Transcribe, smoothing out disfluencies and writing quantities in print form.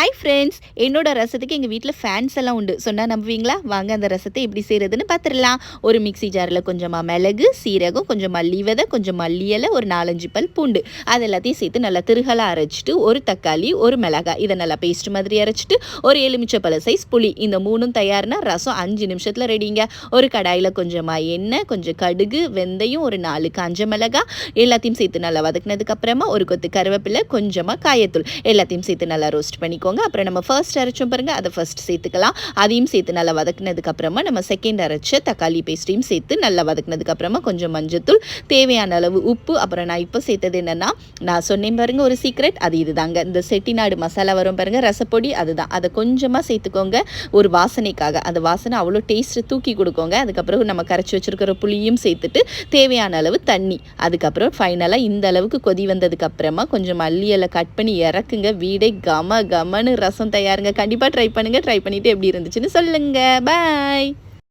Hi friends, என்னோட ரசத்துக்கு எங்கள் வீட்டில் ஃபேன்ஸ் எல்லாம் உண்டு. சொன்னால் நம்புவீங்களா? வாங்க அந்த ரசத்தை எப்படி செய்கிறதுன்னு பார்த்துடலாம். ஒரு மிக்சி ஜாரில் கொஞ்சமாக மிளகு, சீரகம், கொஞ்சம் மல்லி விதை, கொஞ்சம் மல்லி இலை, ஒரு 4-5 பல் பூண்டு, அது எல்லாத்தையும் சேர்த்து நல்லா திருகலாக அரைச்சிட்டு, ஒரு தக்காளி, ஒரு மிளகாய், இதை நல்லா பேஸ்ட் மாதிரி அரைச்சிட்டு, ஒரு எலுமிச்சப்பழ சைஸ் புளி, இந்த மூணும் தயார்னா ரசம் 5 நிமிஷத்தில் ரெடிங்க. ஒரு கடாயில் கொஞ்சமாக எண்ணெய், கொஞ்சம் கடுகு, வெந்தயம், ஒரு 4 காஞ்ச மிளகாய் எல்லாத்தையும் சேர்த்து நல்லா வதக்கினதுக்கு அப்புறமா ஒரு கொத்து கருவேப்பிலை, கொஞ்சமாக காயத்தூள் எல்லாத்தையும் சேர்த்து நல்லா ரோஸ்ட் பண்ணிக்கோங்க. அப்புறம் நம்ம ஃபர்ஸ்ட் அரைச்சோம் பாருங்க, அதை ஃபர்ஸ்ட் சேர்த்துக்கலாம். அதையும் சேர்த்து நல்லா வதக்கினதுக்கு அப்புறமா நம்ம செகண்ட் அரைச்ச தக்காளி பேஸ்ட்டையும் சேர்த்து நல்லா வதக்கினதுக்கு அப்புறமா கொஞ்சம் மஞ்சத்தூள், தேவையான அளவு உப்பு. அப்புறம் நான் இப்போ சேர்த்தது என்னன்னா, நான் சொன்னேன் பாருங்க ஒரு சீக்ரெட், அது இதுதாங்க. இந்த செட்டிநாடு மசாலா வரும் பாருங்க, ரசப்பொடி, அதுதான். அதை கொஞ்சமாக சேர்த்துக்கோங்க ஒரு வாசனைக்காக. அந்த வாசனை அவ்வளோ டேஸ்ட்டு தூக்கி கொடுக்கோங்க. அதுக்கப்புறம் நம்ம கரைச்சி வச்சிருக்கிற புளியும் சேர்த்துட்டு தேவையான அளவு தண்ணி, அதுக்கப்புறம் ஃபைனலாக இந்த அளவுக்கு கொதி வந்ததுக்கு அப்புறமா கொஞ்சம் மல்லி இலை கட் பண்ணி இறக்குங்க. வீடே கம கமன்னு ரசம் தயாருங்க. கண்டிப்பாக ட்ரை பண்ணுங்கள். ட்ரை பண்ணிவிட்டு எப்படி இருந்துச்சுன்னு சொல்லுங்கள். பாய்.